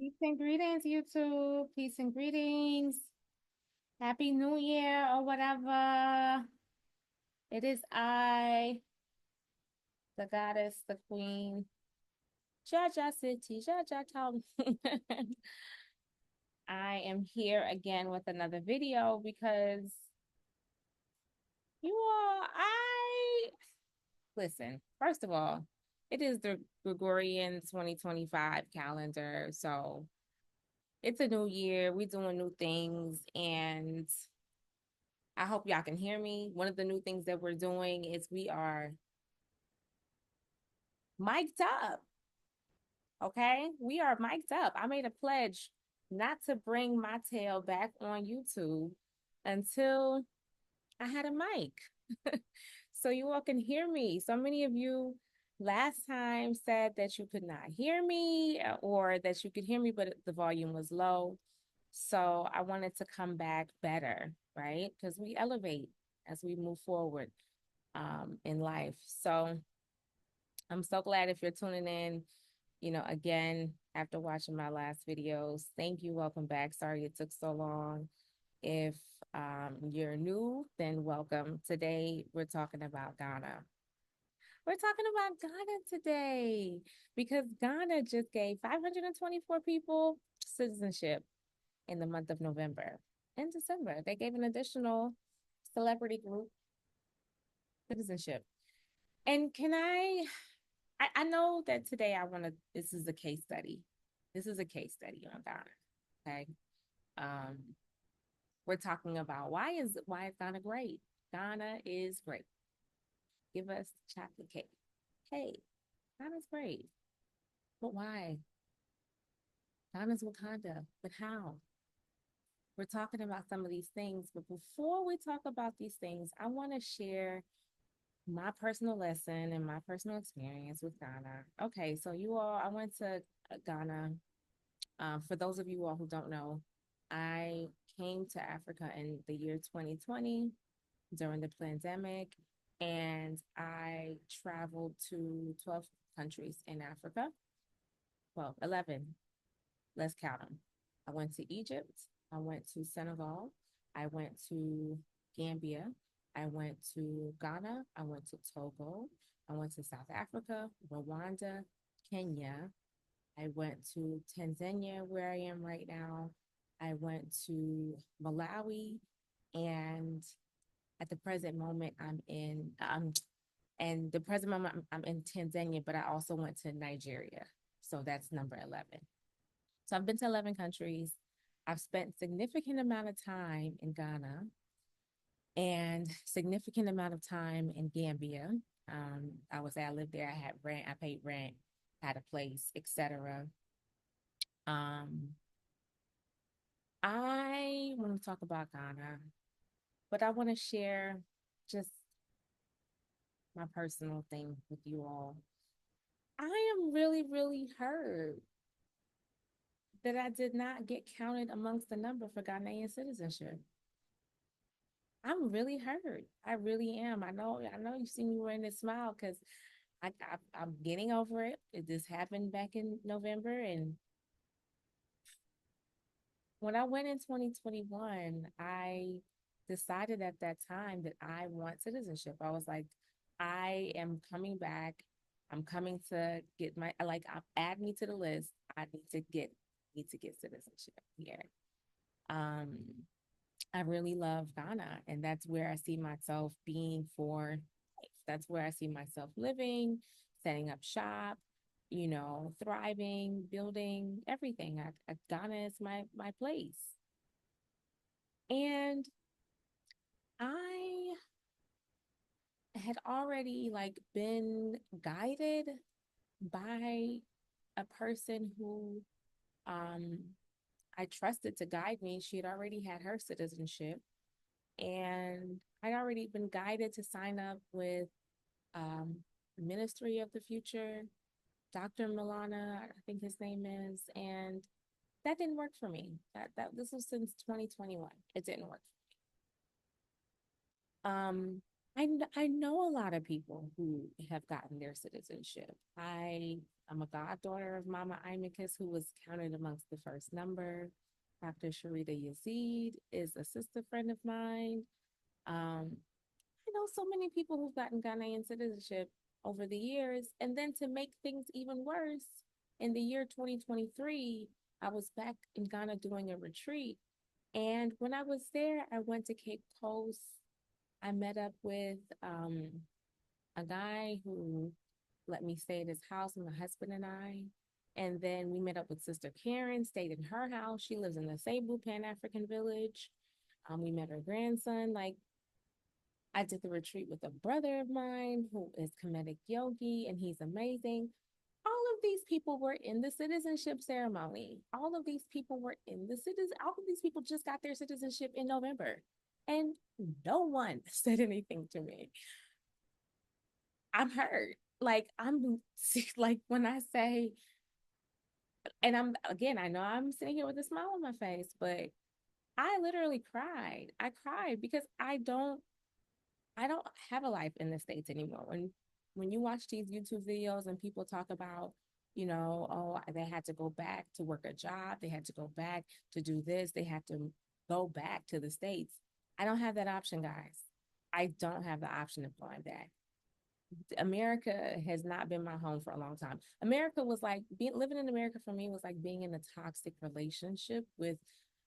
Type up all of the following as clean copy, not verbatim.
Peace and greetings, YouTube. Peace and greetings. Happy New Year or whatever. It is I, the goddess, the queen, Jaja City, Jaja Town. I am here again with another video because you all, listen, first of all, it is the Gregorian 2025 calendar. So it's a new year. We're doing new things. And I hope y'all can hear me. One of the new things that we're doing is we are mic'd up. Okay. We are mic'd up. I made a pledge not to bring my tail back on YouTube until I had a mic. So you all can hear me. So many of you last time said that you could not hear me or that you could hear me, but the volume was low. So I wanted to come back better, right? Because we elevate as we move forward in life. So I'm so glad if you're tuning in, again, after watching my last videos. Thank you. Welcome back. Sorry it took so long. If you're new, then welcome. Today, we're talking about Ghana. We're talking about Ghana today because Ghana just gave 524 people citizenship in the month of November. In December, they gave an additional celebrity group citizenship. And I know that today this is a case study. This is a case study on Ghana. Okay. Um, we're talking about why is Ghana great? Ghana is great. Give us chocolate cake. Hey, Ghana's great. But why? Ghana's Wakanda. But how? We're talking about some of these things. But before we talk about these things, I want to share my personal lesson and my personal experience with Ghana. Okay, so I went to Ghana. For those of you all who don't know, I came to Africa in the year 2020 during the pandemic, and I traveled to 12 countries in Africa. Well, 11. Let's count them. I went to Egypt. I went to Senegal. I went to Gambia. I went to Ghana. I went to Togo. I went to South Africa, Rwanda, Kenya. I went to Tanzania, where I am right now. I went to Malawi, and at the present moment, and the present moment I'm in Tanzania, but I also went to Nigeria. So that's number 11. So I've been to 11 countries. I've spent significant amount of time in Ghana and significant amount of time in Gambia. I lived there. I had rent. I paid rent. Had a place, etc. Um, I want to talk about Ghana, but I want to share just my personal thing with you all. I am really, really hurt that I did not get counted amongst the number for Ghanaian citizenship. I'm really hurt. I really am. I know you see me wearing this smile because I'm getting over it. This happened back in November, and when I went in 2021, I decided at that time that I want citizenship. I was like, I am coming back. I'm coming to get add me to the list. I need to get citizenship here. Um, I really love Ghana, and that's where I see myself being for life. That's where I see myself living, setting up shop, thriving, building everything. Ghana is my place. And I had already been guided by a person who um I trusted to guide me. She had already had her citizenship, and I'd already been guided to sign up with um Ministry of the Future, Dr. Milana, I think his name is, and that didn't work for me. That This was since 2021. It didn't work. I know a lot of people who have gotten their citizenship. I'm a goddaughter of Mama Imicus, who was counted amongst the first number. Dr. Sharita Yazid is a sister friend of mine. Um, I know so many people who've gotten Ghanaian citizenship over the years. And then to make things even worse, in the year 2023, I was back in Ghana doing a retreat. And when I was there, I went to Cape Coast. I met up with a guy who let me stay at his house, my husband and I. And then we met up with Sister Karen, stayed in her house. She lives in the Cebu Pan-African village. We met her grandson. Like, I did the retreat with a brother of mine who is Kemetic yogi, and he's amazing. All of these people were in the citizenship ceremony. All of these people were in the citizen. All of these people just got their citizenship in November, and no one said anything to me. I'm hurt. Like I'm like when I say, and I'm again, I know I'm sitting here with a smile on my face, but I literally cried. I cried because I don't have a life in the States anymore. When you watch these YouTube videos and people talk about, oh, they had to go back to work a job, they had to go back to do this, they had to go back to the States. I don't have that option, guys. I don't have the option of going back. America has not been my home for a long time. America was like living in America for me was like being in a toxic relationship with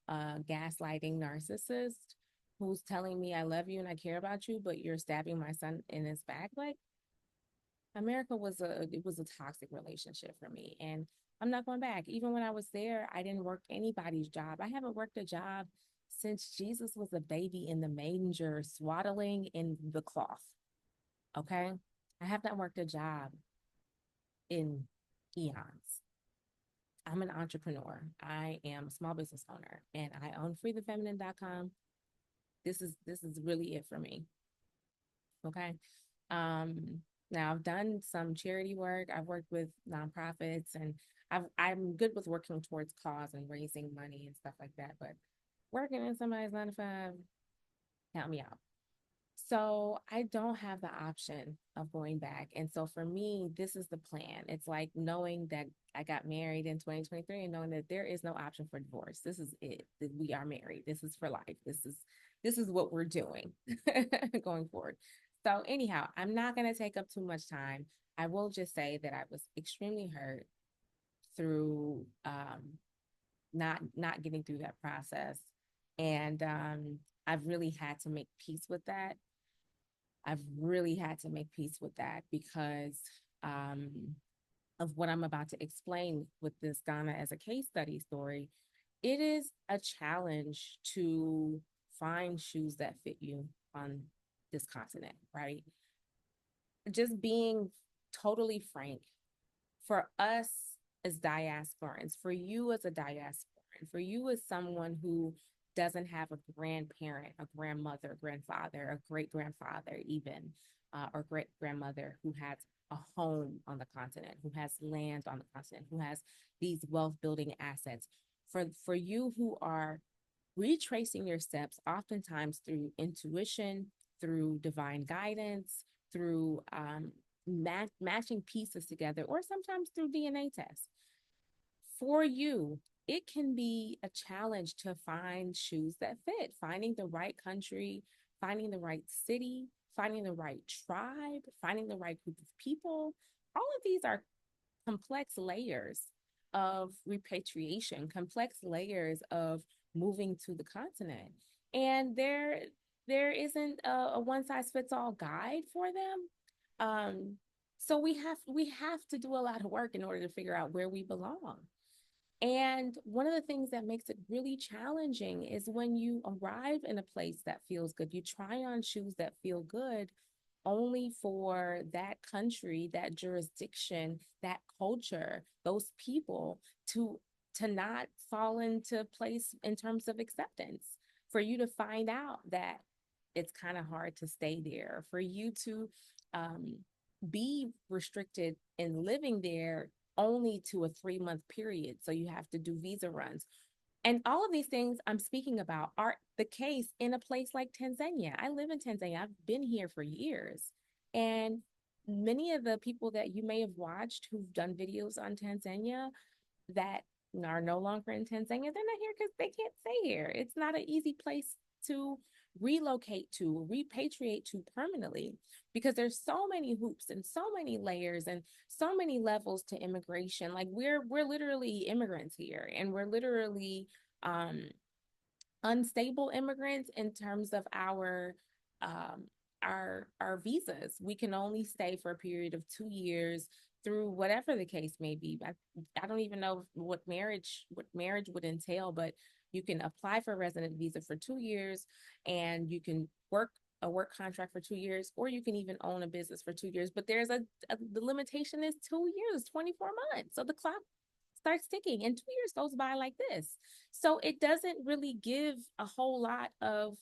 a gaslighting narcissist who's telling me I love you and I care about you, but you're stabbing my son in his back. Like America was a toxic relationship for me, and I'm not going back. Even when I was there, I didn't work anybody's job. I haven't worked a job since Jesus was a baby in the manger, swaddling in the cloth. Okay. I have not worked a job in eons. I'm an entrepreneur. I am a small business owner and I own freethefeminine.com. This is really it for me. Okay. Um, Now I've done some charity work. I've worked with nonprofits and I'm good with working towards cause and raising money and stuff like that. But working in somebody's 9 to 5, count me out. So I don't have the option of going back. And so for me, this is the plan. It's like knowing that I got married in 2023 and knowing that there is no option for divorce. This is it. We are married. This is for life. This is what we're doing going forward. So anyhow, I'm not going to take up too much time. I will just say that I was extremely hurt through not getting through that process. And I've really had to make peace with that. I've really had to make peace with that because um, of what I'm about to explain with this Ghana as a case study story. It is a challenge to find shoes that fit you on this continent, right? Just being totally frank, for us as diasporans, for you as a diasporan, for you as someone who doesn't have a grandparent, a grandmother, grandfather, a great grandfather, even, or great grandmother who has a home on the continent, who has land on the continent, who has these wealth building assets. For you who are retracing your steps, oftentimes through intuition, through divine guidance, through matching pieces together, or sometimes through DNA tests. For you, it can be a challenge to find shoes that fit, finding the right country, finding the right city, finding the right tribe, finding the right group of people. All of these are complex layers of repatriation, complex layers of moving to the continent. And there isn't a one size fits all guide for them. So we have to do a lot of work in order to figure out where we belong. And one of the things that makes it really challenging is when you arrive in a place that feels good, you try on shoes that feel good, only for that country, that jurisdiction, that culture, those people to not fall into place in terms of acceptance, for you to find out that it's kind of hard to stay there, for you to um, be restricted in living there only to a 3-month period. So you have to do visa runs. And all of these things I'm speaking about are the case in a place like Tanzania. I live in Tanzania. I've been here for years. And many of the people that you may have watched who've done videos on Tanzania that are no longer in Tanzania, they're not here because they can't stay here. It's not an easy place to relocate to, repatriate to permanently, because there's so many hoops and so many layers and so many levels to immigration. Like we're literally immigrants here, and we're literally um unstable immigrants in terms of um our visas. We can only stay for a period of 2 years through whatever the case may be. I don't even know what marriage would entail, but you can apply for a resident visa for 2 years, and you can work a work contract for 2 years, or you can even own a business for 2 years. But the limitation is 2 years, 24 months. So the clock starts ticking, and 2 years goes by like this. So it doesn't really give a whole lot of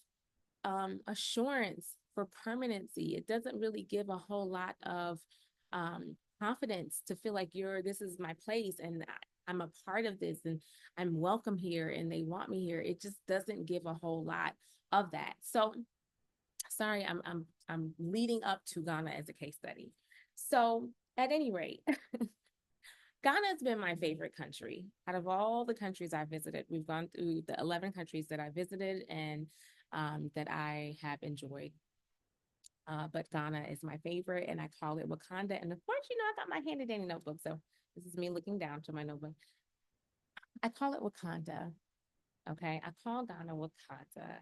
assurance for permanency. It doesn't really give a whole lot of confidence to feel like this is my place, and I'm a part of this, and I'm welcome here, and they want me here. It just doesn't give a whole lot of that. So sorry, I'm leading up to Ghana as a case study. So at any rate, Ghana has been my favorite country. Out of all the countries I visited, we've gone through the 11 countries that I visited and that I have enjoyed. But Ghana is my favorite, and I call it Wakanda. And of course, I got my handy dandy notebook. So this is me looking down to my notebook. I call it Wakanda. Okay. I call Ghana Wakanda.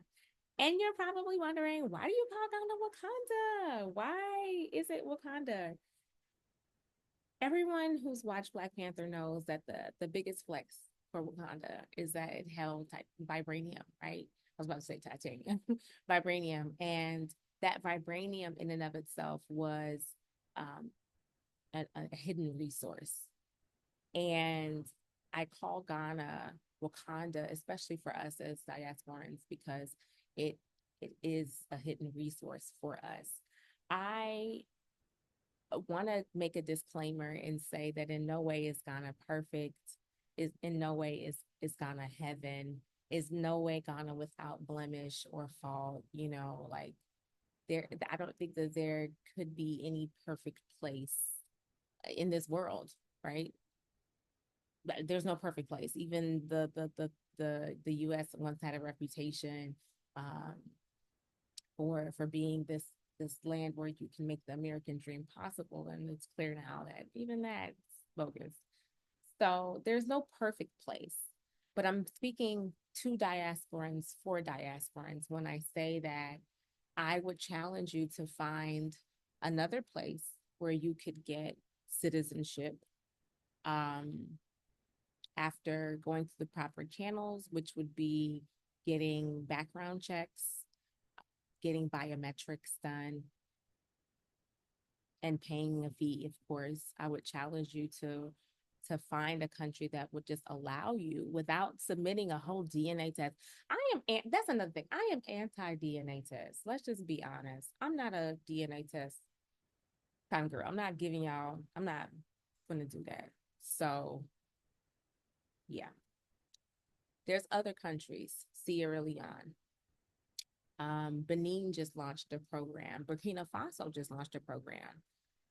And you're probably wondering, why do you call Ghana Wakanda? Why is it Wakanda? Everyone who's watched Black Panther knows that the biggest flex for Wakanda is that it held vibranium, right? I was about to say titanium, vibranium, and that vibranium in and of itself was um, a hidden resource. And I call Ghana Wakanda, especially for us as diasporans, because it it is a hidden resource for us. I want to make a disclaimer and say that in no way is Ghana perfect. Is in no way is Ghana heaven. Is no way Ghana without blemish or fault. Like there, I don't think that there could be any perfect place in this world, right? There's no perfect place. Even the U.S. once had a reputation um, for being this land where you can make the American dream possible. And it's clear now that even that's bogus. So there's no perfect place. But I'm speaking to diasporans for diasporans when I say that I would challenge you to find another place where you could get citizenship um, after going through the proper channels, which would be getting background checks, getting biometrics done, and paying a fee. Of course, I would challenge you to find a country that would just allow you without submitting a whole DNA test. That's another thing. I am anti DNA test. Let's just be honest. I'm not a DNA test kind of girl. I'm not going to do that. So, yeah. There's other countries, Sierra Leone. Benin just launched a program. Burkina Faso just launched a program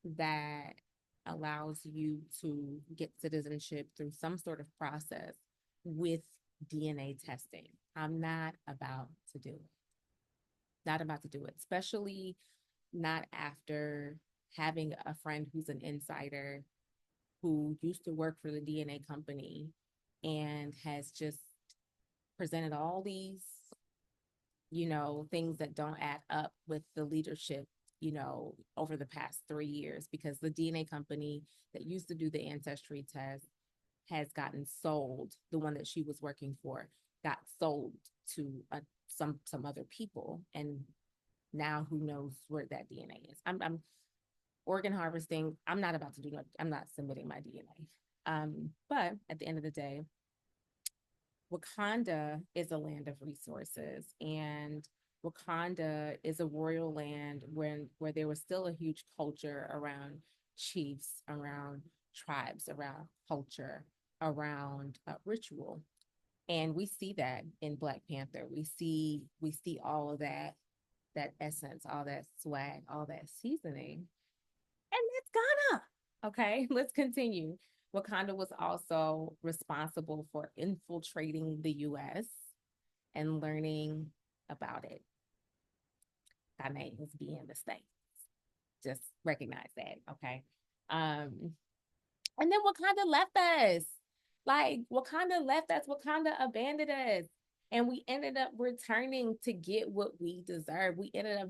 that allows you to get citizenship through some sort of process with DNA testing. I'm not about to do it. Not about to do it, especially not after having a friend who's an insider who used to work for the DNA company and has just presented all these things that don't add up with the leadership, over the past 3 years, because the DNA company that used to do the Ancestry test has gotten sold. The one that she was working for got sold to some other people, and now who knows where that DNA is. I'm organ harvesting. I'm not about to do that. I'm not submitting my DNA. But at the end of the day, Wakanda is a land of resources, and Wakanda is a royal land where there was still a huge culture around chiefs, around tribes, around culture, around ritual. And we see that in Black Panther. We see all of that essence, all that swag, all that seasoning. And it's Ghana. Okay, let's continue. Wakanda was also responsible for infiltrating the US and learning about it. Ghanaians be in the States. Just recognize that, okay? And then Wakanda left us. Like, Wakanda left us, Wakanda abandoned us. And we ended up returning to get what we deserve. We ended up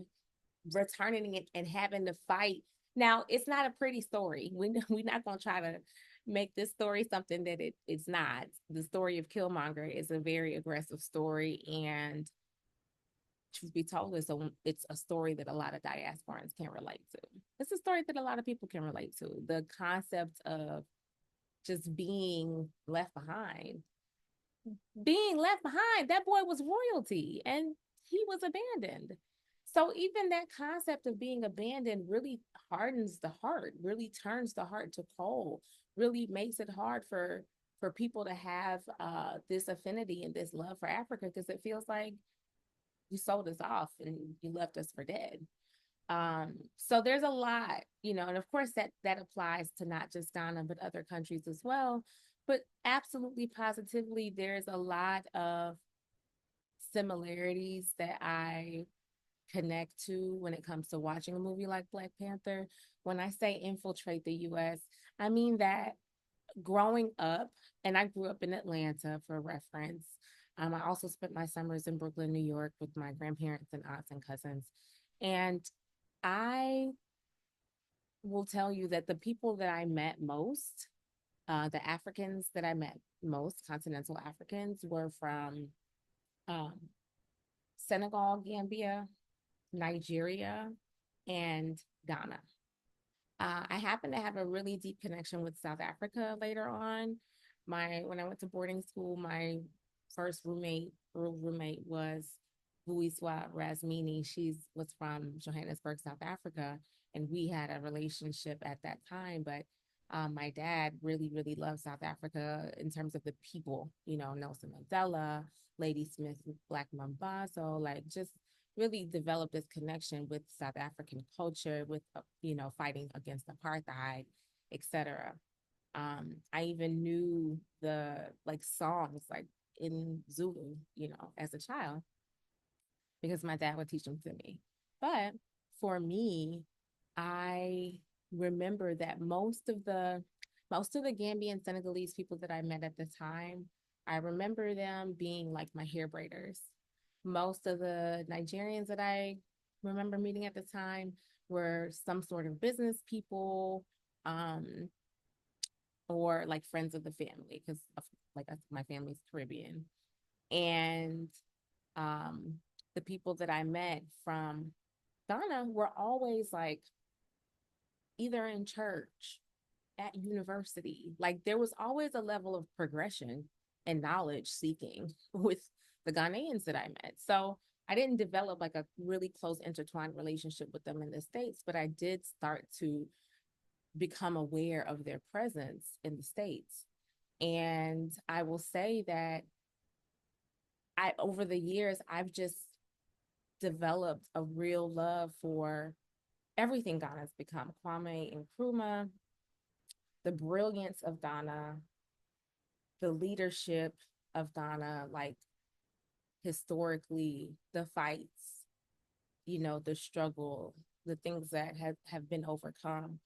returning it and having to fight. Now, it's not a pretty story. We're not going to try to make this story something that it's not. The story of Killmonger is a very aggressive story. And truth be told, it's a story that a lot of diasporans can relate to. It's a story that a lot of people can relate to. The concept of just being left behind. Being left behind, that boy was royalty and he was abandoned. So even that concept of being abandoned really hardens the heart, really turns the heart to cold, really makes it hard for people to have this affinity and this love for Africa because it feels like you sold us off and you left us for dead. So there's a lot, and of course that applies to not just Ghana, but other countries as well. But absolutely positively, there's a lot of similarities that I connect to when it comes to watching a movie like Black Panther. When I say infiltrate the US, I mean that growing up, and I grew up in Atlanta for reference. I also spent my summers in Brooklyn, New York with my grandparents and aunts and cousins. And I will tell you that the people that I met most, the Africans that I met most, continental Africans, were from um, Senegal, Gambia, Nigeria, and Ghana. I happen to have a really deep connection with South Africa later on. When I went to boarding school, my first real roommate was Vuiswa Rasmini. She was from Johannesburg, South Africa, and we had a relationship at that time. But my dad really, really loved South Africa in terms of the people, Nelson Mandela, Lady Smith, Black Mambazo, like just really developed this connection with South African culture, with fighting against apartheid, etc. I even knew the songs in Zulu, as a child, because my dad would teach them to me. But for me, I remember that most of the Gambian Senegalese people that I met at the time, I remember them being like my hair braiders. Most of the Nigerians that I remember meeting at the time were some sort of business people, or like friends of the family, because my family's Caribbean. And um, the people that I met from Ghana were always like either in church, at university. Like there was always a level of progression and knowledge seeking with the Ghanaians that I met. So I didn't develop like a really close intertwined relationship with them in the States, but I did start to become aware of their presence in the States. And I will say that over the years, I've just developed a real love for everything Ghana's become. Kwame Nkrumah, the brilliance of Ghana, the leadership of Ghana, like historically, the fights, the struggle, the things that have been overcome.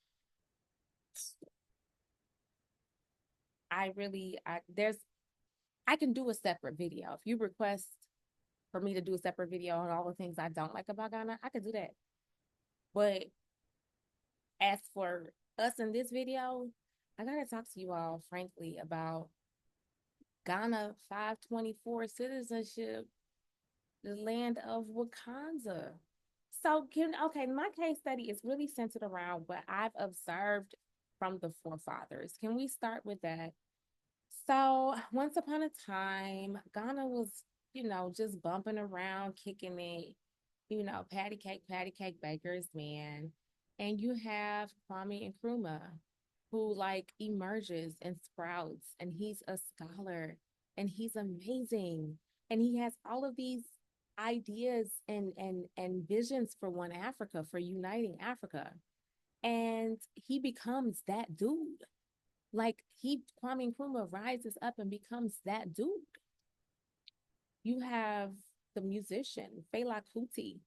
I can do a separate video. If you request for me to do a separate video on all the things I don't like about Ghana, I could do that. But as for us in this video, I gotta talk to you all frankly about Ghana 524 citizenship, the land of Wakanda. So my case study is really centered around what I've observed from the forefathers. Can we start with that? So once upon a time, Ghana was, just bumping around, kicking it, patty cake bakers, man. And you have Kwame Nkrumah, who like emerges and sprouts, and he's a scholar and he's amazing. And he has all of these ideas and visions for One Africa, for uniting Africa. And he becomes that dude. Like Kwame Nkrumah rises up and becomes that dude. You have the musician Fela Kuti,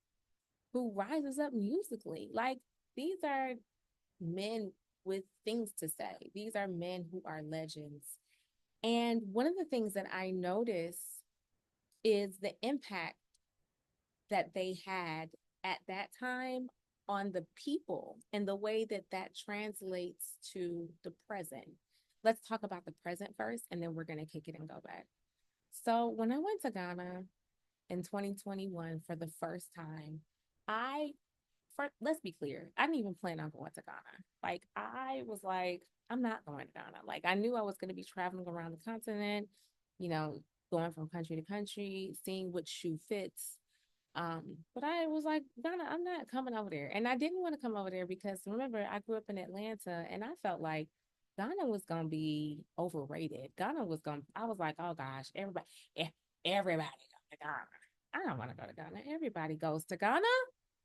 who rises up musically. Like, these are men with things to say. These are men who are legends. And one of the things that I notice is the impact that they had at that time on the people and the way that that translates to the present. Let's talk about the present first, and then we're going to kick it and go back. So when I went to Ghana in 2021 for the first time, let's be clear, I didn't even plan on going to Ghana. Like, I was like, I'm not going to Ghana. Like, I knew I was going to be traveling around the continent, you know, going from country to country, seeing which shoe fits. But I was like, Ghana, I'm not coming over there. And I didn't want to come over there because, remember, I grew up in Atlanta and I felt like Ghana was going to be overrated. I was like, oh gosh, everybody go to Ghana. I don't want to go to Ghana. Everybody goes to Ghana.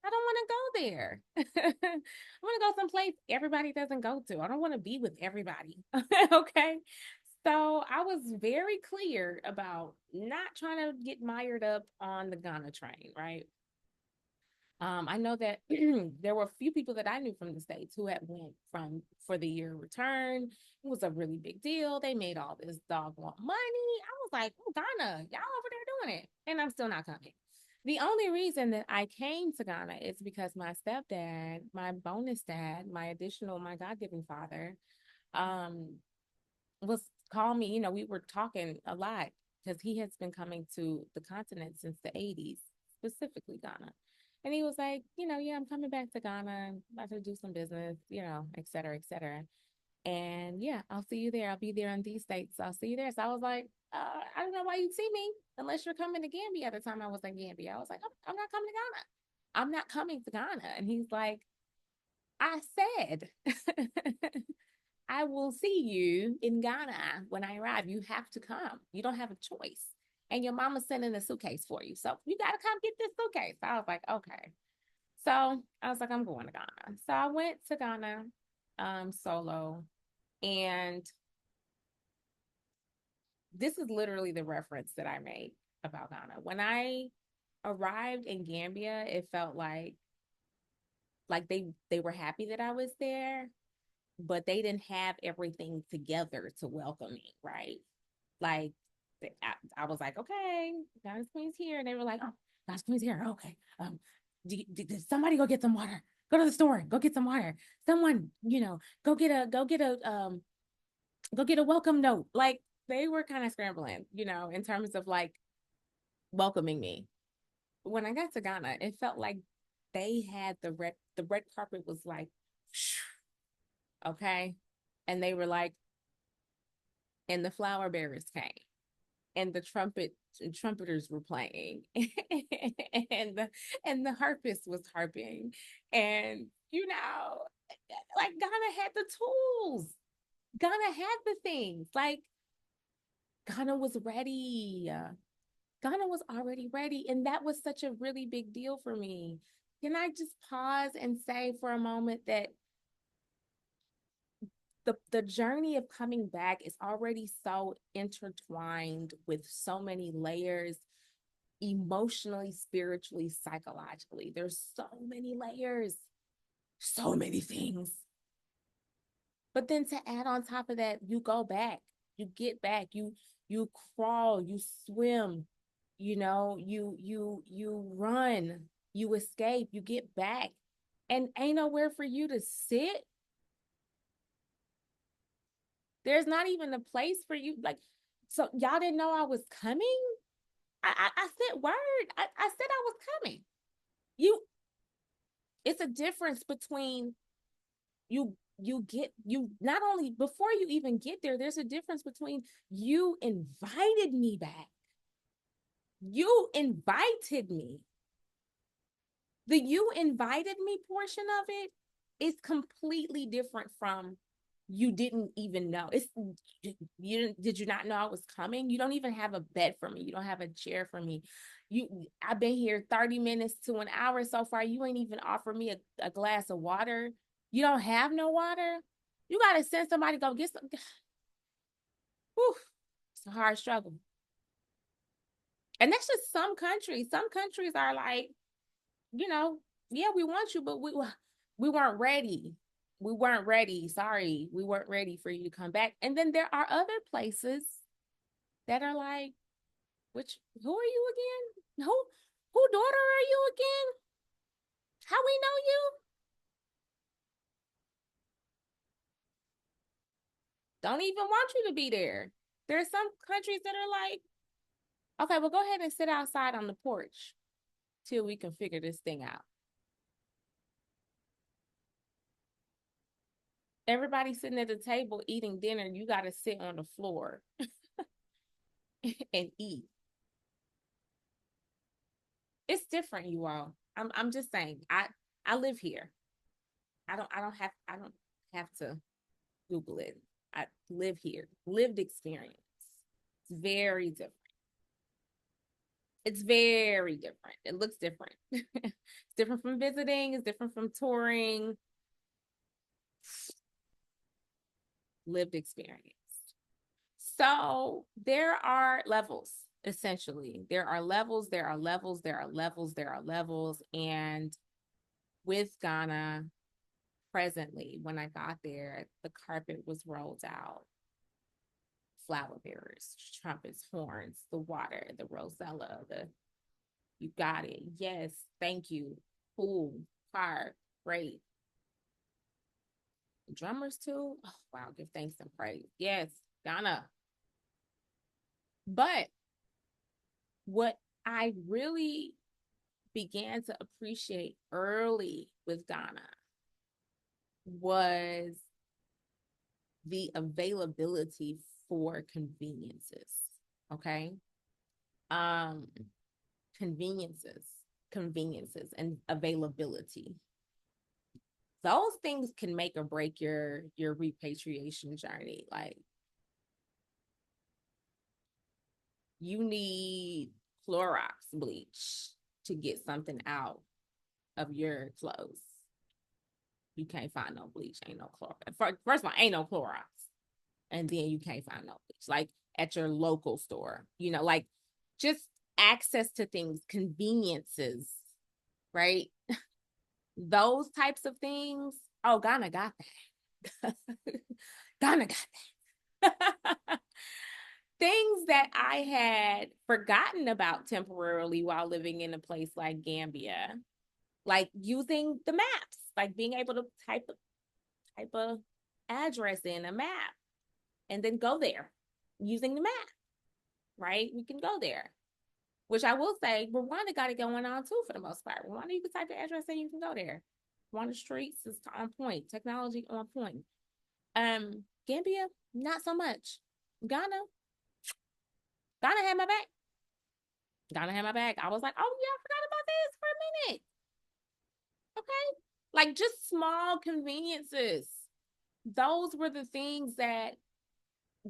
I don't want to go there. I want to go someplace everybody doesn't go to. I don't want to be with everybody. Okay. So I was very clear about not trying to get mired up on the Ghana train, right? I know that there were a few people that I knew from the States who had went from for the year return. It was a really big deal. They made all this doggone money. I was like, oh, Ghana, y'all over there doing it. And I'm still not coming. The only reason that I came to Ghana is because my stepdad, my bonus dad, my God-given father, um, was calling me. You know, we were talking a lot because he has been coming to the continent since the 80s, specifically Ghana. And he was like, yeah, I'm coming back to Ghana, about to do some business, et cetera, et cetera. And yeah, I'll see you there. I'll be there on these dates. I'll see you there. So I was like, I don't know why you'd see me unless you're coming to Gambia. At the time I was in Gambia, I was like, I'm not coming to Ghana. I'm not coming to Ghana. And he's like, I said, I will see you in Ghana when I arrive. You have to come. You don't have a choice. And your mama's sending a suitcase for you. So you got to come get this suitcase. So I was like, okay. So I was like, I'm going to Ghana. So I went to Ghana solo. And this is literally the reference that I made about Ghana. When I arrived in Gambia, it felt like they were happy that I was there, but they didn't have everything together to welcome me, right? Like, I was like, okay, God's Queen's here. And they were like, oh, God's Queen's here. Okay. Did somebody go get some water? Go to the store, go get some water. Someone, go get a welcome note. Like, they were kind of scrambling, in terms of like welcoming me. When I got to Ghana, it felt like they had the red carpet was like, okay. And they were like, and the flower bearers came and the trumpeters were playing and the harpist was harping. And like, Ghana had the tools. Ghana had the things. Like, Ghana was ready. Ghana was already ready. And that was such a really big deal for me. Can I just pause and say for a moment that the journey of coming back is already so intertwined with so many layers, emotionally, spiritually, psychologically. There's so many layers, so many things. But then to add on top of that, you go back, you get back, you crawl, you swim, you run, you escape, you get back, and ain't nowhere for you to sit. There's not even a place for you. Like, so y'all didn't know I was coming? I said word. I said I was coming. It's a difference between you not only before you even get there, there's a difference between you invited me back. You invited me. The you invited me portion of it is completely different from you didn't even know. Did you not know I was coming? You don't even have a bed for me. You don't have a chair for me. I've been here 30 minutes to an hour so far. You ain't even offered me a glass of water. You don't have no water. You gotta send somebody to go get some. Whew, it's a hard struggle. And that's just some countries. Some countries are like, you know, yeah, we want you, but we weren't ready. We weren't ready. Sorry, we weren't ready for you to come back. And then there are other places that are like, which who are you again? Who daughter are you again? How we know you? Don't even want you to be there. There are some countries that are like, okay, well, go ahead and sit outside on the porch till we can figure this thing out. Everybody sitting at the table eating dinner, you got to sit on the floor and eat. It's different, you all. I'm just saying. I live here. I don't have to Google it. I live here. Lived experience. It's very different. It's very different. It looks different. It's different from visiting, it's different from touring. Lived experience. So there are levels, essentially. There are levels, there are levels, there are levels, there are levels. And with Ghana, presently, when I got there, the carpet was rolled out. Flower bearers, trumpets, horns, the water, the rosella, the you got it. Yes, thank you. Cool, fire, great. The drummers too. Oh, wow, give thanks and praise. Yes, Ghana. But what I really began to appreciate early with Ghana was the availability for conveniences. Okay. Um, conveniences and availability. Those things can make or break your repatriation journey. Like you need Clorox bleach to get something out of your clothes. You can't find no bleach, ain't no Clorox. First of all, ain't no Clorox. And then you can't find no bleach. Like at your local store, like just access to things, conveniences, right? Those types of things. Oh, Ghana got that. Ghana got that. Things that I had forgotten about temporarily while living in a place like Gambia, like using the maps, like being able to type a address in a map and then go there using the map, right? We can go there. Which I will say, Rwanda got it going on too for the most part. Rwanda, you can type the address and you can go there. Rwanda streets is on point, technology on point. Gambia, not so much. Ghana, Ghana had my back. Ghana had my back. I was like, oh yeah, I forgot about this for a minute. Okay. Like just small conveniences. Those were the things that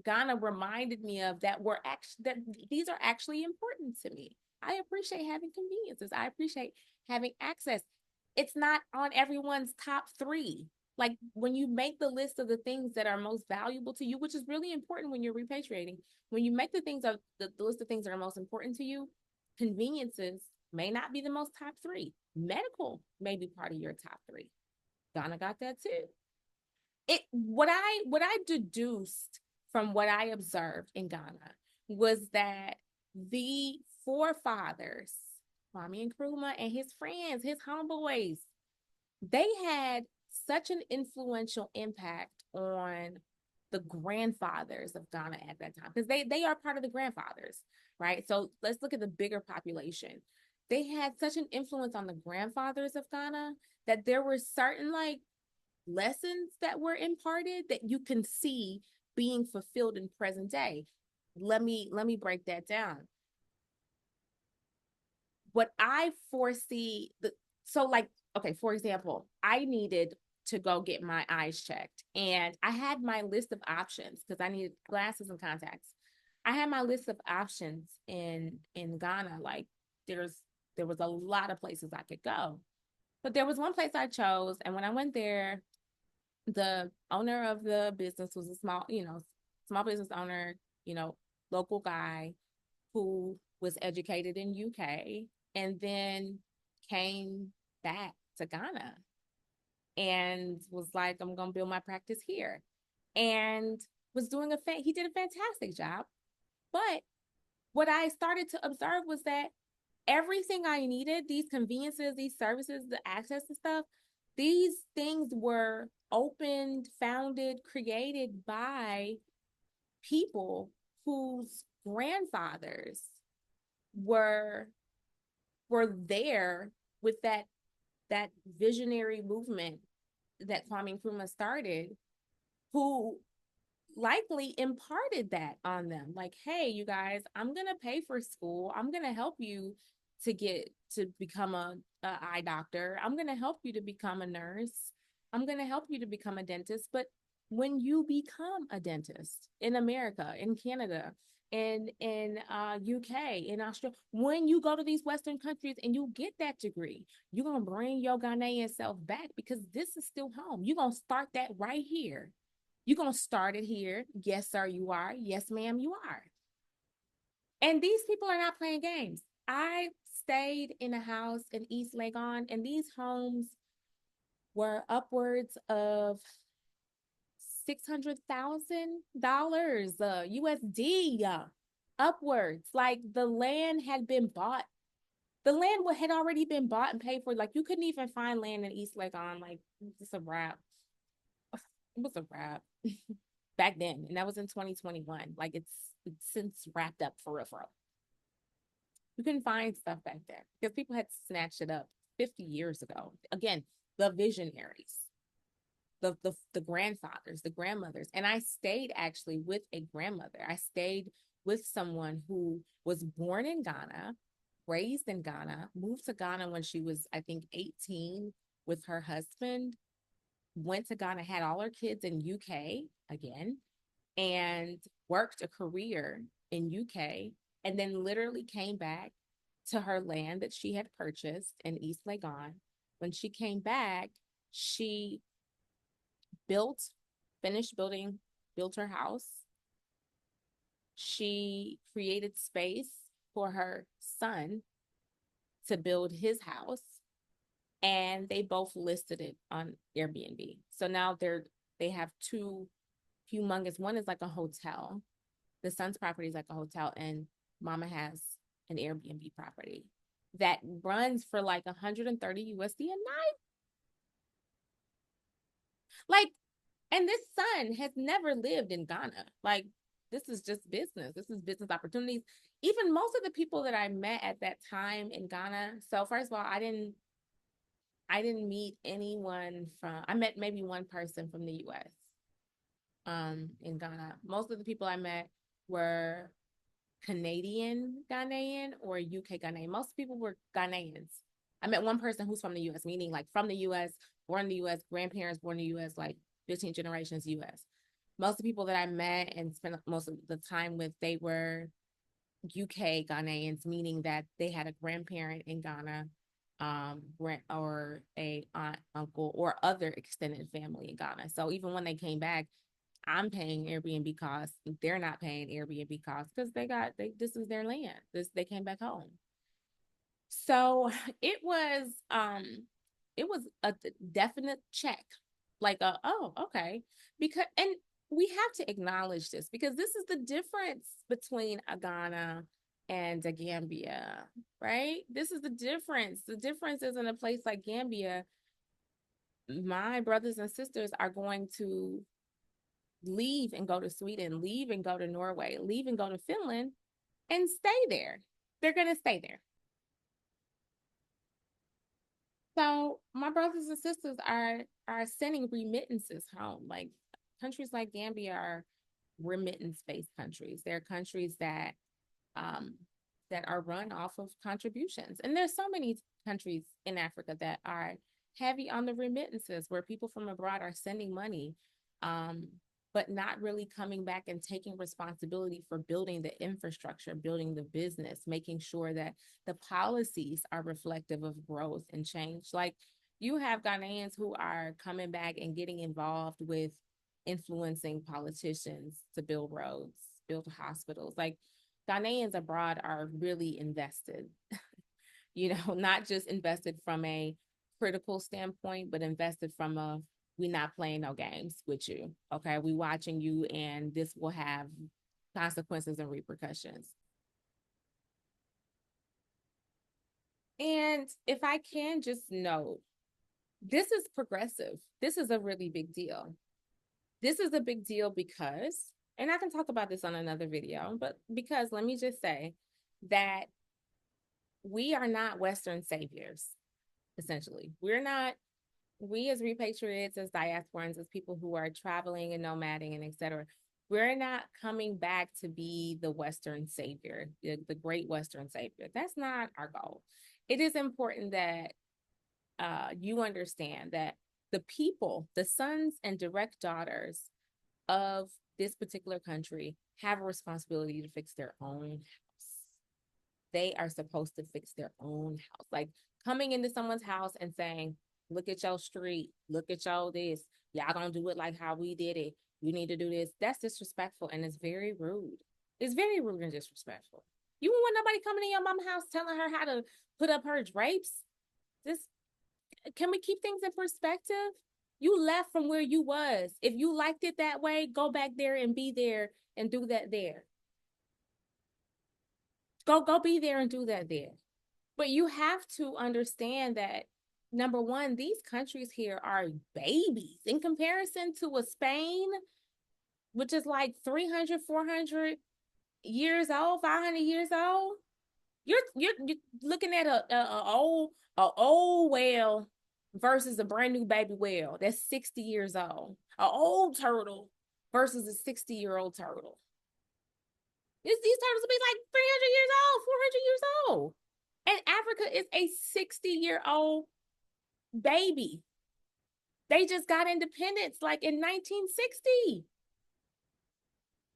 Ghana reminded me of that were actually that these are actually important to me. I appreciate having conveniences. I appreciate having access. It's not on everyone's top three. Like when you make the list of the things that are most valuable to you, which is really important when you're repatriating, when you make the list of things that are most important to you, conveniences may not be the most top three. Medical may be part of your top three. Ghana got that too. What I deduced from what I observed in Ghana was that the forefathers, Kwame Nkrumah and his friends, his homeboys, they had such an influential impact on the grandfathers of Ghana at that time because they are part of the grandfathers, right? So let's look at the bigger population. They had such an influence on the grandfathers of Ghana that there were certain like lessons that were imparted that you can see being fulfilled in present day. Let me break that down. What I foresee so like okay, for example, I needed to go get my eyes checked. And I had my list of options because I needed glasses and contacts. I had my list of options in Ghana. Like there was a lot of places I could go. But there was one place I chose, and when I went there, the owner of the business was a small business owner, local guy who was educated in UK and then came back to Ghana and was like, I'm gonna build my practice here. And was doing he did a fantastic job. But what I started to observe was that everything I needed, these conveniences, these services, the access to stuff, these things were opened, founded, created by people whose grandfathers were there with that visionary movement that Kwame Nkrumah started, who likely imparted that on them. Like, hey, you guys, I'm gonna pay for school. I'm gonna help you to become a eye doctor. I'm gonna help you to become a nurse. I'm gonna help you to become a dentist. But when you become a dentist in America, in Canada, in UK, in Australia, when you go to these Western countries and you get that degree, you're gonna bring your Ghanaian self back because this is still home. You're gonna start that right here. You're going to start it here. Yes, sir, you are. Yes, ma'am, you are. And these people are not playing games. I stayed in a house in East Legon, and these homes were upwards of $600,000 USD, upwards. Like the land had been bought. The land had already been bought and paid for. Like you couldn't even find land in East Legon. Like it's a wrap. It was a wrap. Back then, and that was in 2021. Like it's since wrapped up for real, for real. You couldn't find stuff back then because people had snatched it up 50 years ago. Again, the visionaries, the grandfathers, the grandmothers. And I stayed actually with a grandmother. I stayed with someone who was born in Ghana, raised in Ghana, moved to Ghana when she was, I think, 18 with her husband, went to Ghana, had all her kids in UK again, and worked a career in UK, and then literally came back to her land that she had purchased in East Legon. When she came back, she finished building, built her house. She created space for her son to build his house, and they both listed it on Airbnb. So now they have two humongous. One is like a hotel. The son's property is like a hotel, and mama has an Airbnb property that runs for like 130 USD a night. Like, and this son has never lived in Ghana. Like, this is just business. This is business opportunities. Even most of the people that I met at that time in Ghana. So first of all, I didn't meet anyone I met maybe one person from the US in Ghana. Most of the people I met were Canadian Ghanaian or UK Ghanaian. Most people were Ghanaians. I met one person who's from the US, meaning like from the US, born in the US, grandparents born in the US, like 15 generations US. Most of the people that I met and spent most of the time with, they were UK Ghanaians, meaning that they had a grandparent in Ghana, or a aunt, uncle, or other extended family in Ghana. So even when they came back, I'm paying Airbnb costs. They're not paying Airbnb costs because this is their land. They came back home. So it was a definite check. Like oh, okay. And we have to acknowledge this because this is the difference between a Ghana and a Gambia, right? This is the difference. The difference is in a place like Gambia, my brothers and sisters are going to leave and go to Sweden, leave and go to Norway, leave and go to Finland and stay there. They're going to stay there. So my brothers and sisters are sending remittances home. Like countries like Gambia are remittance-based countries. They're countries that are run off of contributions. And there's so many countries in Africa that are heavy on the remittances where people from abroad are sending money, um, but not really coming back and taking responsibility for building the infrastructure, building the business, making sure that the policies are reflective of growth and change. Like you have Ghanaians who are coming back and getting involved with influencing politicians to build roads, build hospitals. Like Ghanaians abroad are really invested, not just invested from a critical standpoint, but invested from a we're not playing no games with you. Okay. We watching you and this will have consequences and repercussions. And if I can just note, this is progressive. This is a really big deal. This is a big deal because, and I can talk about this on another video, but because let me just say that we are not Western saviors, essentially. We as repatriates, as diasporans, as people who are traveling and nomading and etc., we're not coming back to be the Western savior, the great Western savior. That's not our goal. It is important that you understand that the people, the sons and direct daughters of this particular country have a responsibility to fix their own house. They are supposed to fix their own house. Like coming into someone's house and saying, look at your street, look at your this, y'all gonna do it like how we did it. You need to do this. That's disrespectful and it's very rude. It's very rude and disrespectful. You won't want nobody coming in your mama's house telling her how to put up her drapes. This Can we keep things in perspective? You left from where you was. If you liked it that way, go back there and be there and do that there. Go be there and do that there. But you have to understand that number one, these countries here are babies in comparison to a Spain, which is like 300, 400 years old, 500 years old. You're looking at a old whale versus a brand new baby whale that's 60 years old. An old turtle versus a 60-year-old turtle. These turtles will be like 300 years old, 400 years old. And Africa is a 60-year-old baby. They just got independence like in 1960.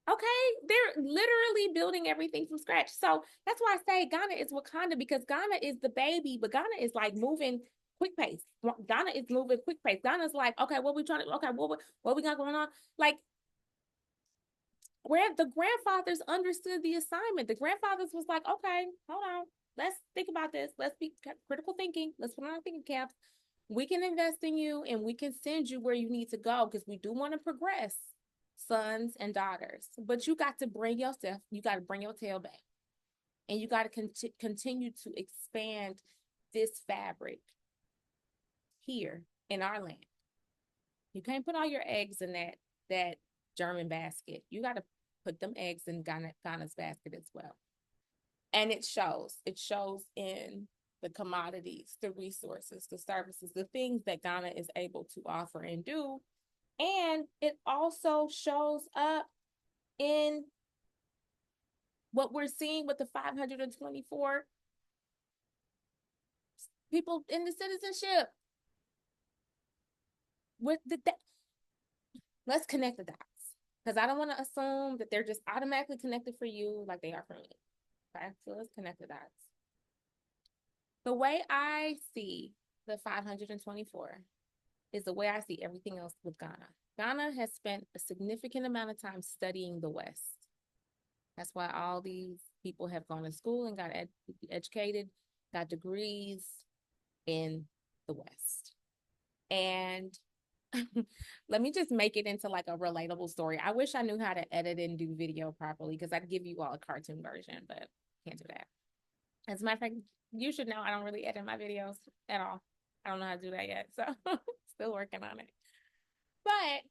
Okay, they're literally building everything from scratch. So that's why I say Ghana is Wakanda, because Ghana is the baby, but Ghana is like moving quick pace. Ghana is moving quick pace. Ghana's like, okay, what we trying to, okay, what we got going on? Like, where the grandfathers understood the assignment. The grandfathers was like, okay, hold on, let's think about this. Let's be critical thinking. Let's put on our thinking caps. We can invest in you and we can send you where you need to go because we do want to progress, sons and daughters. But you got to bring yourself, you got to bring your tail back. And you got to continue to expand this fabric here in our land. You can't put all your eggs in that German basket. You got to put them eggs in Ghana's basket as well. And it shows. It shows in the commodities, the resources, the services, the things that Ghana is able to offer and do. And it also shows up in what we're seeing with the 524 people in the citizenship. Let's connect the dots. Because I don't want to assume that they're just automatically connected for you like they are for me. Okay, so let's connect the dots. The way I see the 524 is the way I see everything else with Ghana. Ghana has spent a significant amount of time studying the West. That's why all these people have gone to school and got educated, got degrees in the West. And let me just make it into like a relatable story. I wish I knew how to edit and do video properly because I'd give you all a cartoon version, but can't do that. As a matter of fact, you should know I don't really edit my videos at all. I don't know how to do that yet, so still working on it. But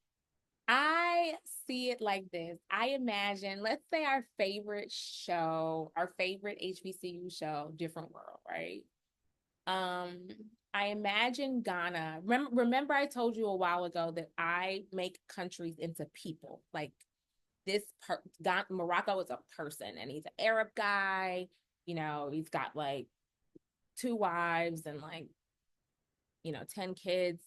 I see it like this. I imagine, let's say our favorite show, our favorite HBCU show, Different World, right? I imagine Ghana. Remember I told you a while ago that I make countries into people. Like Morocco is a person and he's an Arab guy. He's got like 2 wives and like 10 kids.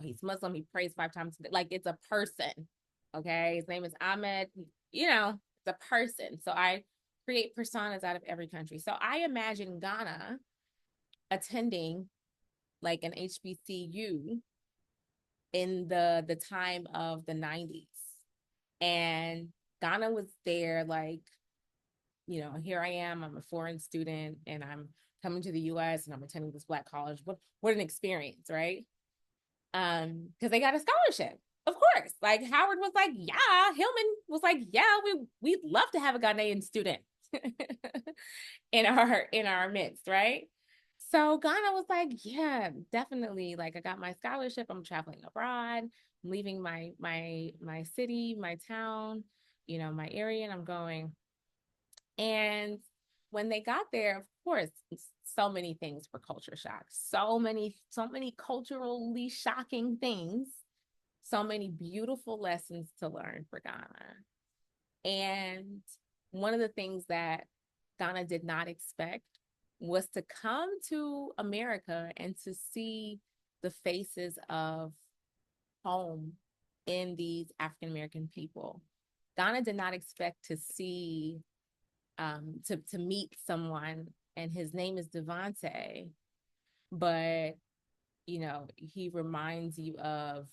He's Muslim. He prays 5 times a day. Like, it's a person. Okay. His name is Ahmed. It's a person. So I create personas out of every country. So I imagine Ghana attending like an HBCU in the time of the 90s. And Ghana was there, like, here I am, I'm a foreign student and I'm coming to the US and I'm attending this Black college. What an experience, right? Because they got a scholarship, of course. Like, Howard was like, yeah, Hillman was like, yeah, we'd love to have a Ghanaian student in our midst, right? So Ghana was like, yeah, definitely. Like, I got my scholarship. I'm traveling abroad. I'm leaving my city, my town, my area, and I'm going. And when they got there, of course, so many things were culture shock. So many culturally shocking things. So many beautiful lessons to learn for Ghana. And one of the things that Ghana did not expect was to come to America and to see the faces of home in these African American people. Ghana did not expect to see to meet someone, and his name is Devante, but he reminds you of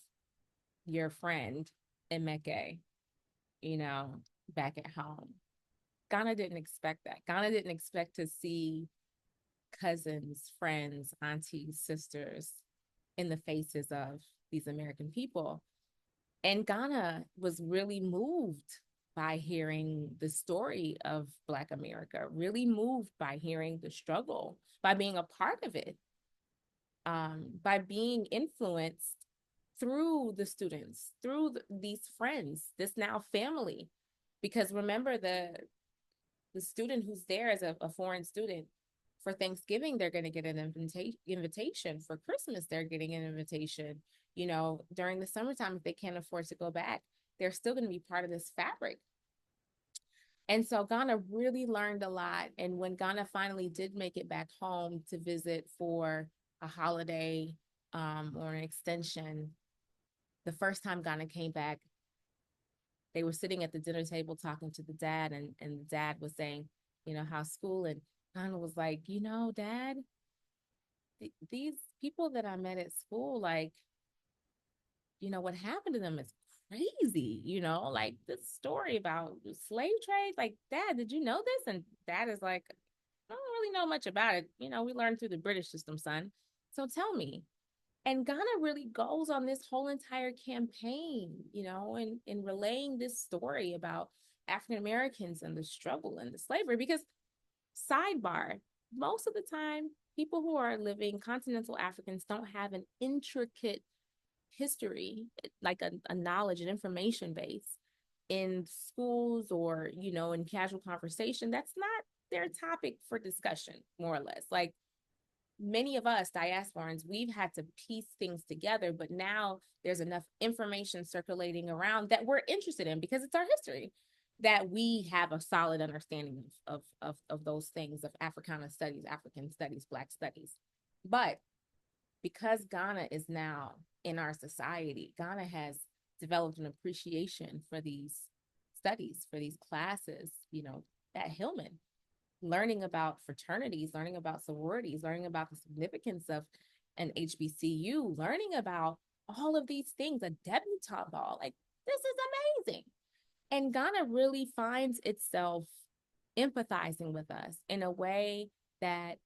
your friend Emeke, you know, back at home. Ghana didn't expect that. Ghana didn't expect to see cousins, friends, aunties, sisters in the faces of these American people. And Ghana was really moved by hearing the story of Black America, really moved by hearing the struggle, by being a part of it, by being influenced through the students, through these friends, this now family. Because remember, the student who's there as a foreign student, for Thanksgiving, they're going to get an invitation. For Christmas, they're getting an invitation. During the summertime, if they can't afford to go back, they're still going to be part of this fabric. And so Ghana really learned a lot. And when Ghana finally did make it back home to visit for a holiday or an extension, the first time Ghana came back, they were sitting at the dinner table talking to the dad, and the dad was saying, how's school? And Ghana was like, Dad, these people that I met at school, like, what happened to them is crazy, like this story about the slave trade. Like, Dad, did you know this? And Dad is like, I don't really know much about it. We learned through the British system, son. So tell me. And Ghana really goes on this whole entire campaign, in relaying this story about African Americans and the struggle and the slavery. Because, sidebar, most of the time, people who are living, continental Africans, don't have an intricate history, like a knowledge and information base in schools or, in casual conversation. That's not their topic for discussion, more or less. Like, many of us diasporans, we've had to piece things together, but now there's enough information circulating around that we're interested in because it's our history, that we have a solid understanding of those things, of Africana studies, African studies, Black studies. But because Ghana is now in our society, Ghana has developed an appreciation for these studies, for these classes, at Hillman, learning about fraternities, learning about sororities, learning about the significance of an HBCU, learning about all of these things, a debutante ball. Like, this is amazing. And Ghana really finds itself empathizing with us in a way that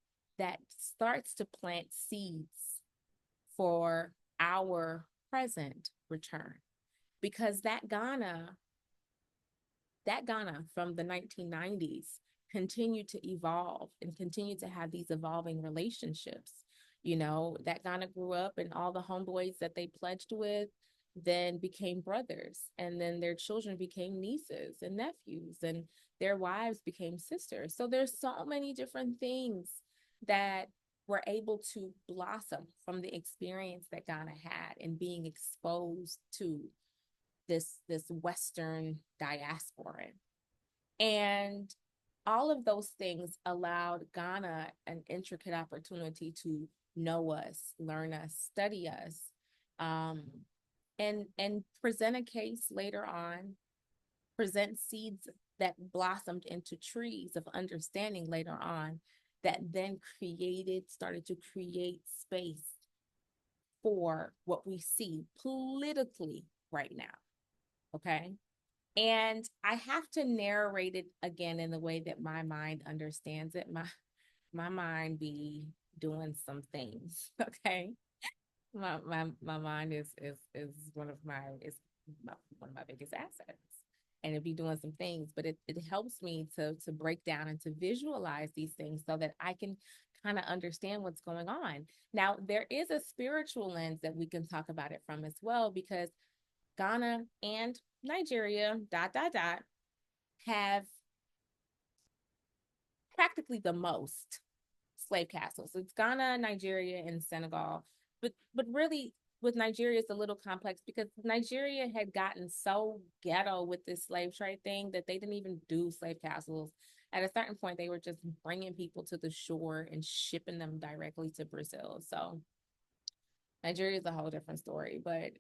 starts to plant seeds for our present return. Because that Ghana from the 1990s continued to evolve and continue to have these evolving relationships. That Ghana grew up, and all the homeboys that they pledged with then became brothers, and then their children became nieces and nephews, and their wives became sisters. So there's so many different things that were able to blossom from the experience that Ghana had in being exposed to this Western diaspora. And all of those things allowed Ghana an intricate opportunity to know us, learn us, study us, um, and present a case later on, present seeds that blossomed into trees of understanding later on, that then started to create space for what we see politically right now. Okay. And I have to narrate it again in the way that my mind understands it. My mind be doing some things. Okay. My mind is one of my biggest assets. And it'd be doing some things, but it helps me to break down and to visualize these things so that I can kind of understand what's going on. Now, there is a spiritual lens that we can talk about it from as well, because Ghana and Nigeria, have practically the most slave castles. It's Ghana, Nigeria, and Senegal. But really, with Nigeria, it's a little complex because Nigeria had gotten so ghetto with this slave trade thing that they didn't even do slave castles. At a certain point, they were just bringing people to the shore and shipping them directly to Brazil. So Nigeria is a whole different story. But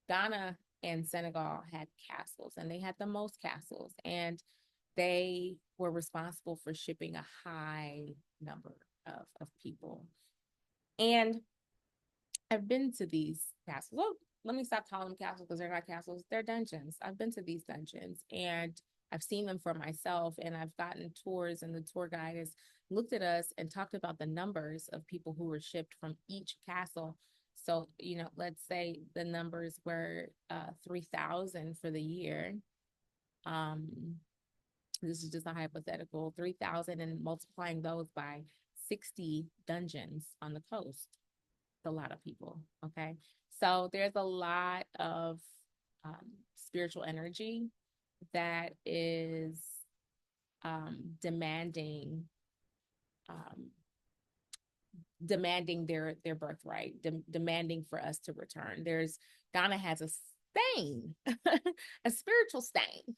Ghana and Senegal had castles, and they had the most castles, and they were responsible for shipping a high number of people. And I've been to these castles. Well, let me stop calling them castles because they're not castles. They're dungeons. I've been to these dungeons and I've seen them for myself, and I've gotten tours, and the tour guide has looked at us and talked about the numbers of people who were shipped from each castle. So, let's say the numbers were 3,000 for the year. Um, this is just a hypothetical, 3,000, and multiplying those by 60 dungeons on the coast. It's a lot of people. Okay. So there's a lot of spiritual energy that is demanding um, demanding their birthright, demanding for us to return. Ghana has a stain, a spiritual stain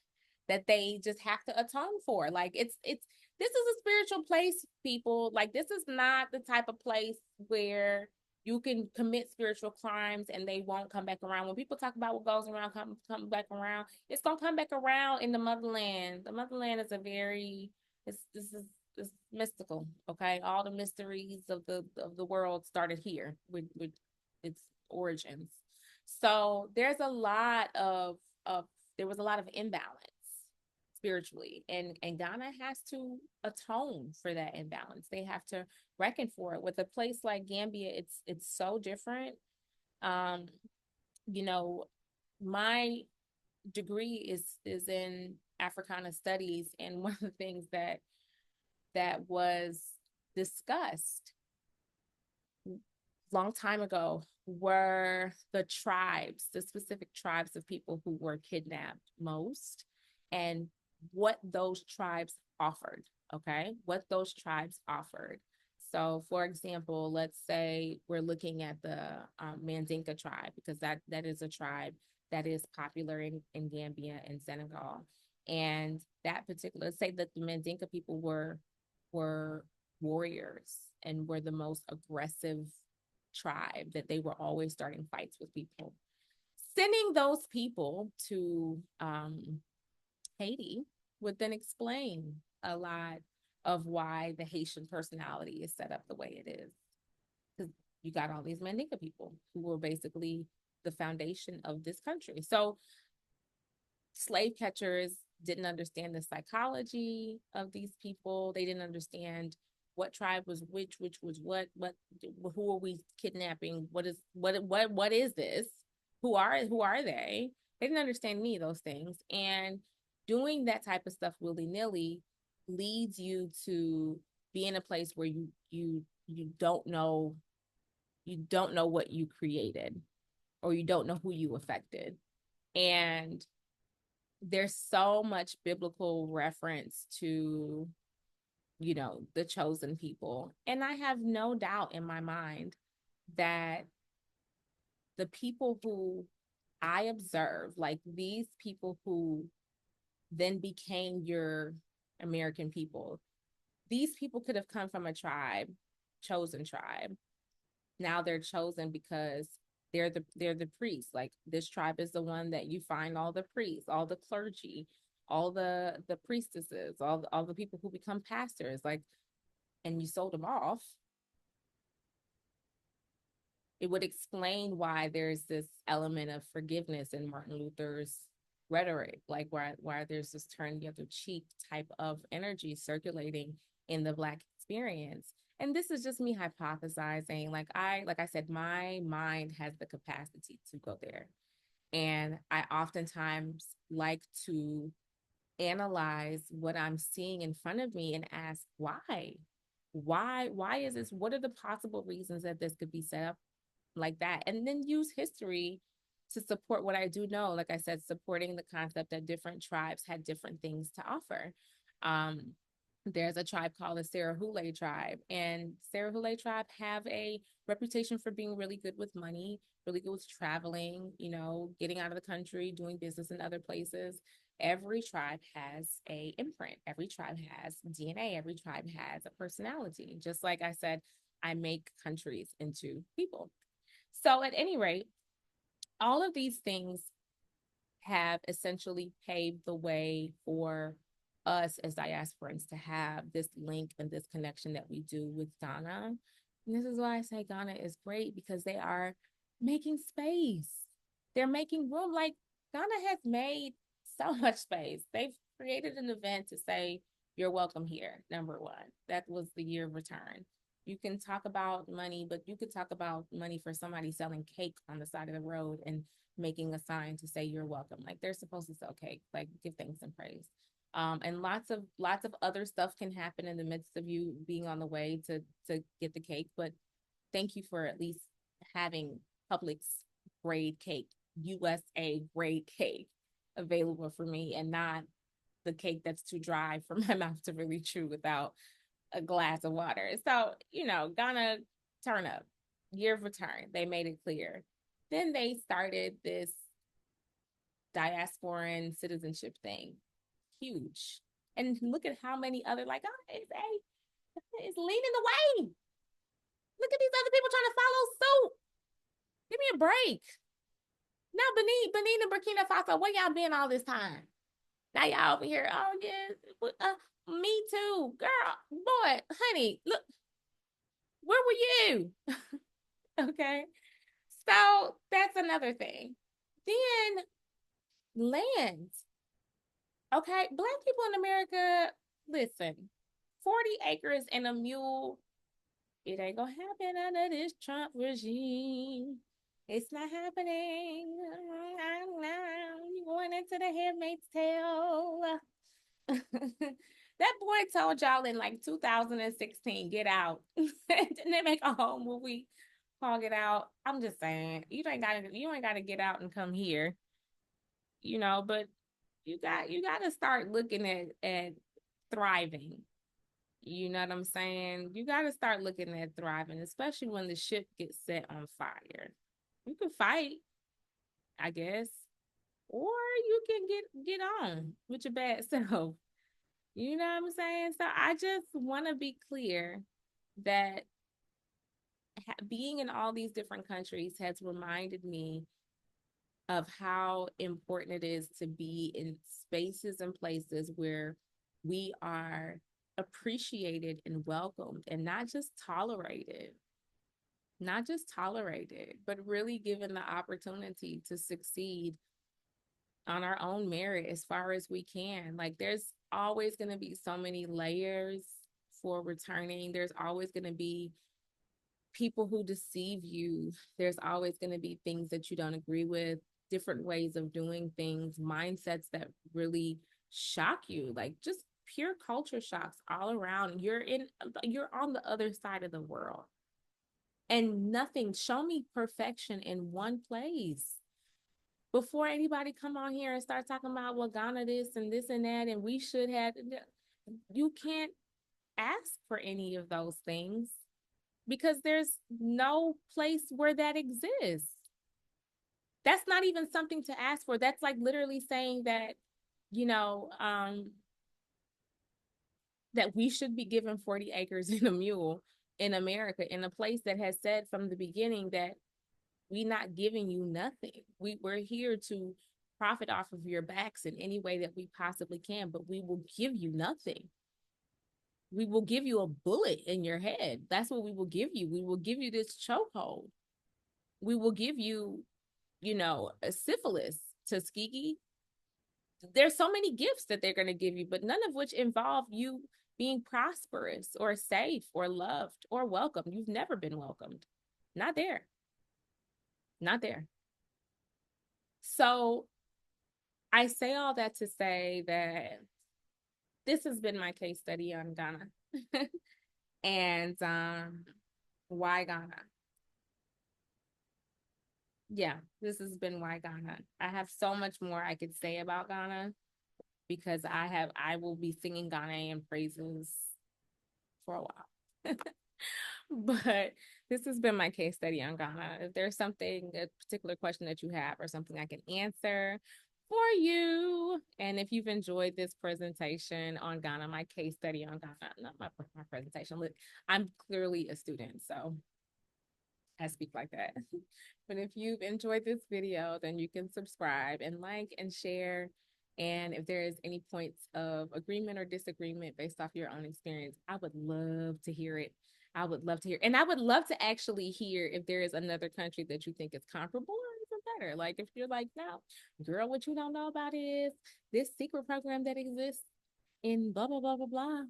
that they just have to atone for. Like it's this is a spiritual place, people. Like, this is not the type of place where you can commit spiritual crimes and they won't come back around. When people talk about what goes around come back around, it's gonna come back around in the motherland. The motherland is a very it's mystical. Okay, all the mysteries of the world started here with its origins. So there was a lot of imbalance spiritually, and Ghana has to atone for that imbalance. They have to reckon for it. With a place like Gambia, it's so different. um you know my degree is in Africana studies, and one of the things that was discussed long time ago were the specific tribes of people who were kidnapped most, and what those tribes offered. Okay, what those tribes offered. So, for example, let's say we're looking at the Mandinka tribe, because that is a tribe that is popular in Gambia and Senegal. And that particular, let's say that the Mandinka people were warriors and were the most aggressive tribe, that they were always starting fights with people. Sending those people to Haiti would then explain a lot of why the Haitian personality is set up the way it is. Because you got all these Mandinka people who were basically the foundation of this country. So slave catchers didn't understand the psychology of these people. They didn't understand what tribe was which was what who are we kidnapping? What is this? Who are they? They didn't understand any of those things. And doing that type of stuff willy-nilly leads you to be in a place where you don't know what you created, or you don't know who you affected. And there's so much biblical reference to the chosen people, and I have no doubt in my mind that the people who I observe, like these people who then became your American people, these people could have come from a tribe, chosen tribe, now they're chosen because they're the priests. Like this tribe is the one that you find all the priests, all the clergy, all the priestesses, all the people who become pastors, like, and you sold them off. It would explain why there's this element of forgiveness in Martin Luther's rhetoric, like why there's this turn the other cheek type of energy circulating in the Black experience. And this is just me hypothesizing. Like I said, my mind has the capacity to go there. And I oftentimes like to analyze what I'm seeing in front of me and ask why? Why is this? What are the possible reasons that this could be set up like that? And then use history to support what I do know. Like I said, supporting the concept that different tribes had different things to offer. Um, there's a tribe called the Serahule tribe, and Serahule tribe have a reputation for being really good with money, really good with traveling, you know, getting out of the country, doing business in other places. Every tribe has a imprint. Every tribe has DNA. Every tribe has a personality. Just like I said, I make countries into people. So at any rate, all of these things have essentially paved the way for us as diasporans to have this link and this connection that we do with Ghana. And this is why I say Ghana is great, because they are making space. They're making room. Like Ghana has made so much space. They've created an event to say, you're welcome here, number one. That was the year of return. You can talk about money, but you could talk about money for somebody selling cake on the side of the road and making a sign to say you're welcome. Like they're supposed to sell cake, like give thanks and praise. And lots of other stuff can happen in the midst of you being on the way to get the cake. But thank you for at least having Publix grade cake, USA grade cake available for me, and not the cake that's too dry for my mouth to really chew without a glass of water. So, you know, Ghana, turn up, year of return. They made it clear. Then they started this diasporan citizenship thing. Huge. And look at how many other, like, oh, it's leading the way. Look at these other people trying to follow suit. Give me a break. Now, Benin and Burkina Faso, where y'all been all this time? Now y'all over here. Oh, yeah. Me too. Girl, boy, honey, look, where were you? Okay. So that's another thing. Then land. Okay. Black people in America, listen, 40 acres and a mule, it ain't gonna happen under this Trump regime. It's not happening. You're going into the Handmaid's Tale. That boy told y'all in like 2016, get out. Didn't they make a whole movie called Get Out? I'm just saying, you ain't gotta get out and come here, you know, but you gotta start looking at thriving. You know what I'm saying? You gotta start looking at thriving, especially when the ship gets set on fire. You can fight, I guess, or you can get on with your bad self. You know what I'm saying? So I just want to be clear that being in all these different countries has reminded me of how important it is to be in spaces and places where we are appreciated and welcomed, and not just tolerated, but really given the opportunity to succeed on our own merit as far as we can. Like there's always going to be so many layers for returning. There's always going to be people who deceive you. There's always going to be things that you don't agree with, different ways of doing things, mindsets that really shock you, like just pure culture shocks all around. You're on the other side of the world. And nothing, show me perfection in one place before anybody come on here and start talking about, well, Ghana this and this and that, and we should have. You can't ask for any of those things because there's no place where that exists. That's not even something to ask for. That's like literally saying that, you know, that we should be given 40 acres and a mule in America, in a place that has said from the beginning that we're not giving you nothing. We're here to profit off of your backs in any way that we possibly can, but we will give you nothing. We will give you a bullet in your head. That's what we will give you. We will give you this chokehold. We will give you, a syphilis, Tuskegee. There's so many gifts that they're going to give you, but none of which involve you being prosperous or safe or loved or welcome. You've never been welcomed. Not there. Not there. So I say all that to say that this has been my case study on Ghana. And why Ghana? Yeah, this has been why Ghana. I have so much more I could say about Ghana because I will be singing Ghanaian praises for a while. But this has been my case study on Ghana. If there's something, a particular question that you have or something I can answer for you, and if you've enjoyed this presentation on Ghana, my case study on Ghana, not my presentation, look, I'm clearly a student, so I speak like that. But if you've enjoyed this video, then you can subscribe and like and share. And if there is any points of agreement or disagreement based off your own experience, I would love to hear it. I would love to hear. And I would love to actually hear if there is another country that you think is comparable or even better. Like if you're like, no, girl, what you don't know about is this secret program that exists in blah, blah, blah, blah, blah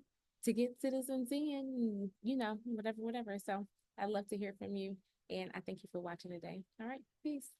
to get citizens in, whatever, whatever. So I'd love to hear from you. And I thank you for watching today. All right, peace.